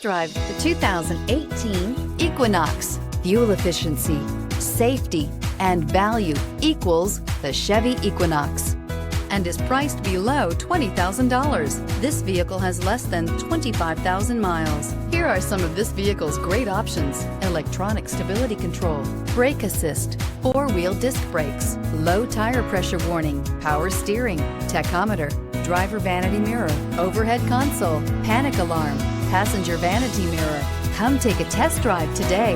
Drive the 2018 Equinox. Fuel efficiency, safety, and value equals the Chevy Equinox and is priced below $20,000. This vehicle has less than 25,000 miles. Here are some of this vehicle's great options: electronic stability control, brake assist, four-wheel disc brakes, low tire pressure warning, power steering, tachometer, driver vanity mirror, overhead console, panic alarm, passenger vanity mirror. Come take a test drive today.